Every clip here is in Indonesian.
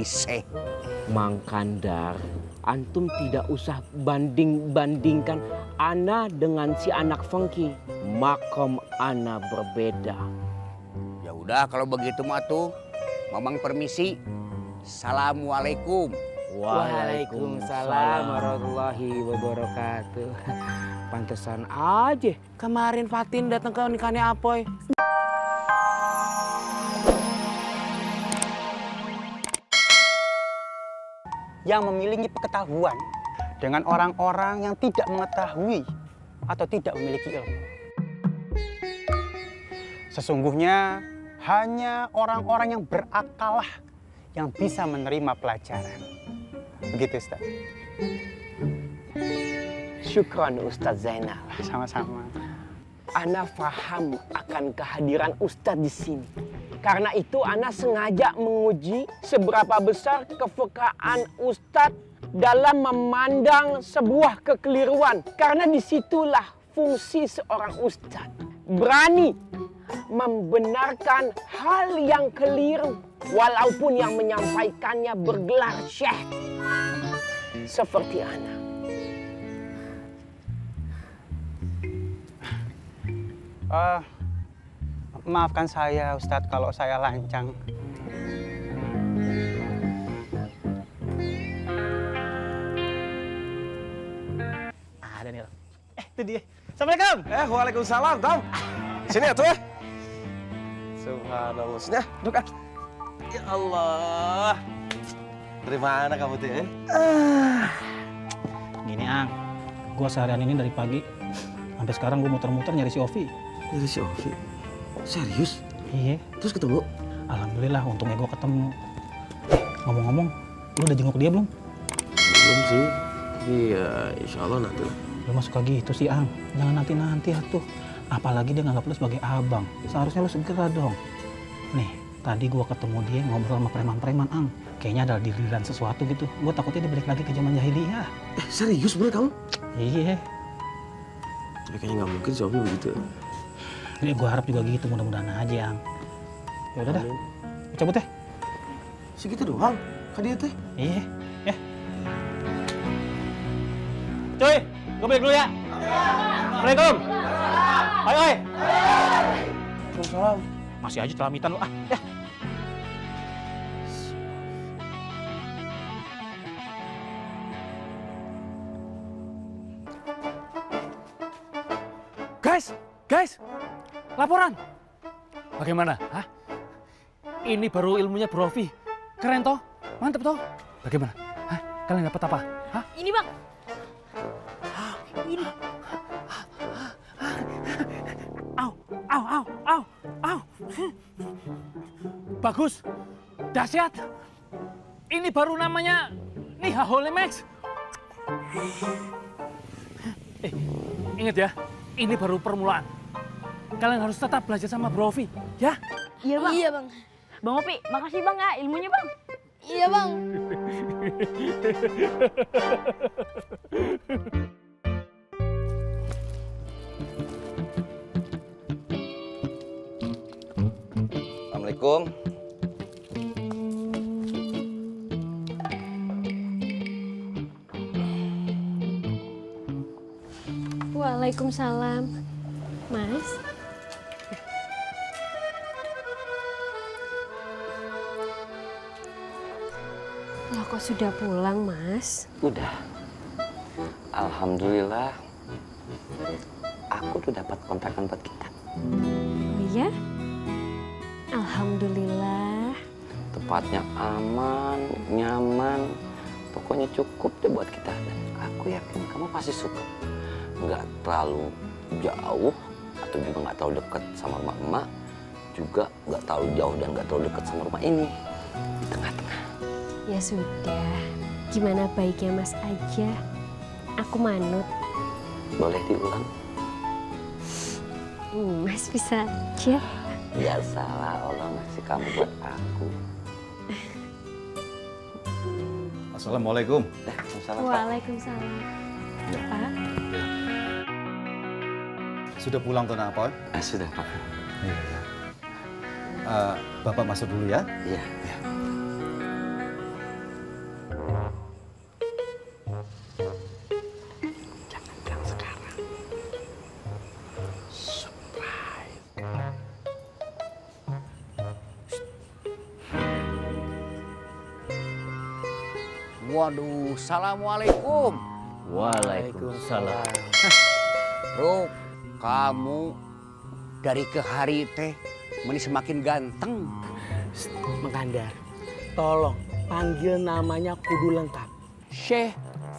jadi syekh. Mang Kandar, antum tidak usah banding-bandingkan ana dengan si anak Fengki. Makom ana berbeda. Ya udah kalau begitu mah tuh, Mamang permisi. Assalamualaikum. Waalaikumsalam warahmatullahi wabarakatuh. Pantesan aja kemarin Fatin datang ke nikahnya Apoy. Yang memiliki pengetahuan dengan orang-orang yang tidak mengetahui atau tidak memiliki ilmu. Sesungguhnya hanya orang-orang yang berakalah yang bisa menerima pelajaran. Begitu, Ustaz. Syukran Ustadz Zainal. Sama-sama. Ana paham akan kehadiran Ustadz di sini. Karena itu Ana sengaja menguji seberapa besar kepekaan Ustadz dalam memandang sebuah kekeliruan. Karena disitulah fungsi seorang Ustadz. Berani membenarkan hal yang keliru. Walaupun yang menyampaikannya bergelar syekh. Seperti Ana. Maafkan saya, Ustadz, kalau saya lancang. Daniel. Itu dia. Assalamualaikum. Waalaikumsalam, Tom. Sini ya tuh ya. Subhanallah. Sini ya, duduk ah. Ya Allah. Dari mana kamu tuh ya? Gini, Ang. Gua seharian ini dari pagi sampai sekarang gua muter-muter nyari si Ovi. Dari si Ovi. Serius? Iya. Terus ketemu? Alhamdulillah, untungnya gua ketemu. Ngomong-ngomong, lu udah jenguk dia belum? Belum sih. Tapi ya insya Allah nanti lah. Lu mah suka gitu sih, Ang. Jangan nanti-nanti atuh. Apalagi dia nganggap lu sebagai abang. Seharusnya lu segera dong. Nih, tadi gua ketemu dia ngobrol sama preman-preman, Ang. Kayaknya ada diliran sesuatu gitu. Gua takutnya dia balik lagi ke zaman jahiliyah. Serius bener kamu? Iya. Tapi kayaknya nggak mungkin si Ovi begitu. Ini gua harap juga gitu, mudah-mudahan aja, Ang. Ya udah dah. Gua cabut ya. Segitu doang? Kan dia teh? Iya. Cuy, gue balik dulu ya. Assalamualaikum. Hai. Waalaikumsalam. Masih aja celamitan lu. Ya. Guys, laporan. Bagaimana? Hah? Ini baru ilmunya Brovi. Keren toh? Mantep toh? Bagaimana? Hah? Kalian dapat apa? Hah? Ini bang. Ini. Au. Bagus. Dahsyat. Ini baru namanya Nihaholimex. Ingat ya, ini baru permulaan. Kalian harus tetap belajar sama Brovi, ya? Iya bang. Iya bang. Bang Opi, makasih bang ya ilmunya bang. Iya bang. Assalamualaikum. Waalaikumsalam. Mas? Loh kok sudah pulang, Mas? Udah. Alhamdulillah. Aku tuh dapat kontrakan buat kita. Oh iya? Alhamdulillah. Tempatnya aman, nyaman. Pokoknya cukup deh buat kita. Dan aku yakin kamu pasti suka. Nggak terlalu jauh atau juga nggak terlalu dekat sama rumah emak. Juga nggak terlalu jauh dan nggak terlalu dekat sama rumah ini. Di tengah-tengah. Ya sudah. Gimana baiknya Mas aja. Aku manut. Boleh diulang? Mas bisa aja. Biasalah Allah ngasih kamu buat aku. Assalamualaikum. Waalaikumsalam, Pak. Waalaikumsalam. Pak? Sudah pulang tuh nak, Pak? Sudah, Pak. Bapak masuk dulu ya. Iya. Waduh, assalamualaikum. Waalaikumsalam. Ruk, kamu dari ke hari teh meni semakin ganteng. Mengandar, tolong panggil namanya kudu lengkap. Syekh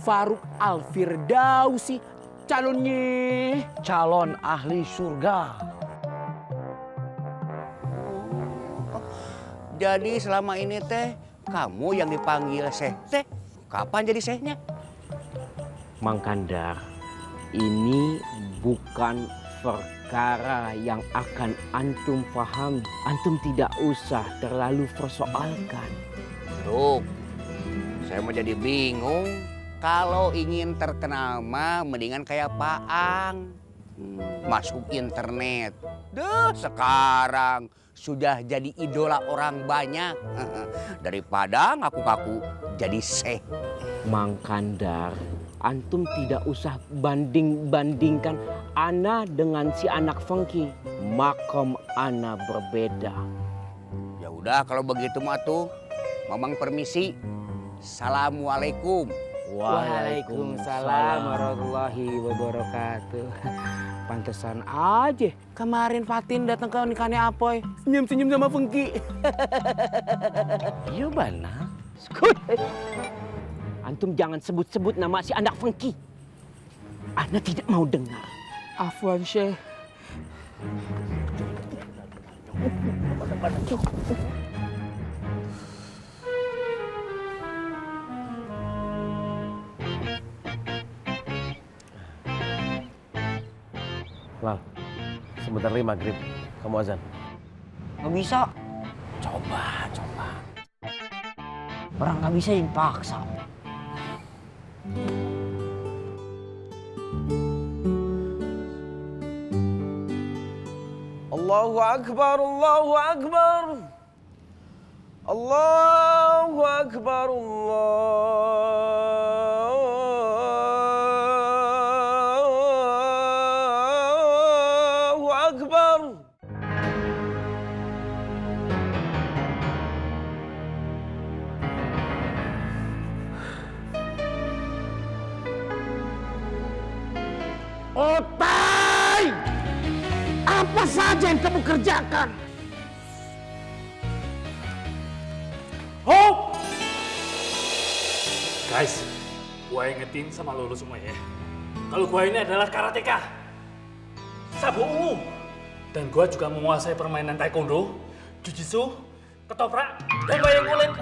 Faruk Al-Firdausi, calon ahli surga. Jadi selama ini teh kamu yang dipanggil Syekh teh. Kapan jadi Syekhnya? Mang Kandar, ini bukan perkara yang akan antum paham. Antum tidak usah terlalu persoalkan. Ruk, saya mau jadi bingung. Kalau ingin terkenal mah mendingan kayak Paang. Masuk internet. Duh, sekarang sudah jadi idola orang banyak. Daripada ngaku-ngaku jadi Syekh. Mang Kandar, antum tidak usah banding-bandingkan ana dengan si anak Fengki. Makom ana berbeda. Ya udah kalau begitu mah tuh, Mamang permisi. Assalamualaikum. Waalaikumsalam warahmatullahi wabarakatuh. Pantesan aja kemarin Fatin datang ke nikahnya Apoy senyum-senyum sama Fengki. Iya bana. Antum jangan sebut-sebut nama si anak Fengki. Ana tidak mau dengar. Afwan Syekh. Lal, sebentar lagi maghrib. Kamu azan. Nggak bisa. Coba. Orang nggak bisa dipaksa. Allahu Akbar, Allahu Akbar. Allahu Akbar, Allahu Akbar. Otai! Apa saja yang kamu kerjakan? Hop! Guys, gua ingetin sama lo semua ya. Kalau gua ini adalah karateka, sabuk ungu, dan gua juga menguasai permainan taekwondo, jujitsu, ketoprak, dan wayang kulit.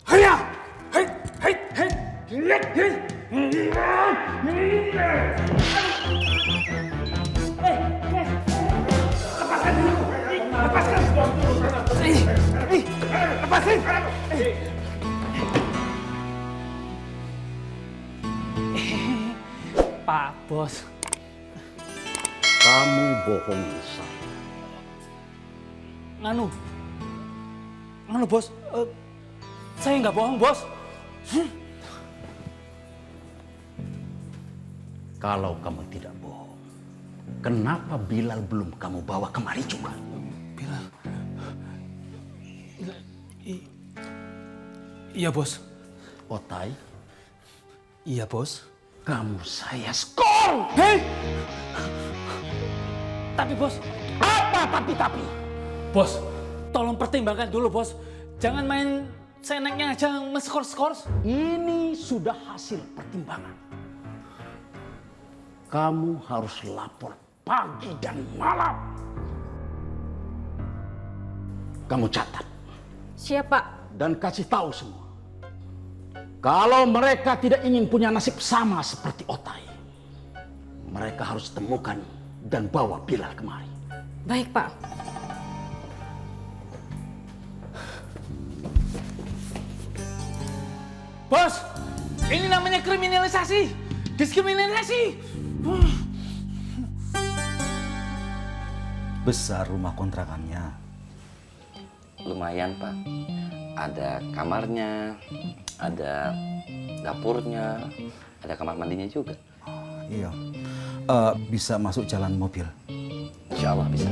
Haya! Hei! Hei! Hei! Hei! Hei! Lepaskan dulu! Lepaskan! Lepasin! Pak Bos. Kamu bohongi saya. Nganu Bos. Saya nggak bohong Bos. Kalau kamu tidak bohong, kenapa Bilal belum kamu bawa kemari juga? Bilal. Iya Bos. Otai, Iya Bos. kamu saya skor. Hei! Tapi Bos. Apa tapi? Bos, tolong pertimbangkan dulu Bos. Jangan main seneknya aja ngeskor-skor. Ini sudah hasil pertimbangan. Kamu harus lapor pagi dan malam. Kamu catat. Siapa? Dan kasih tahu semua. Kalau mereka tidak ingin punya nasib sama seperti Otai, mereka harus temukan dan bawa Bilal kemari. Baik, Pak. Bos, ini namanya kriminalisasi, diskriminasi. Besar rumah kontrakannya. Lumayan Pak. Ada kamarnya, ada dapurnya, ada kamar mandinya juga. Iya. Bisa masuk jalan mobil. Insya Allah bisa.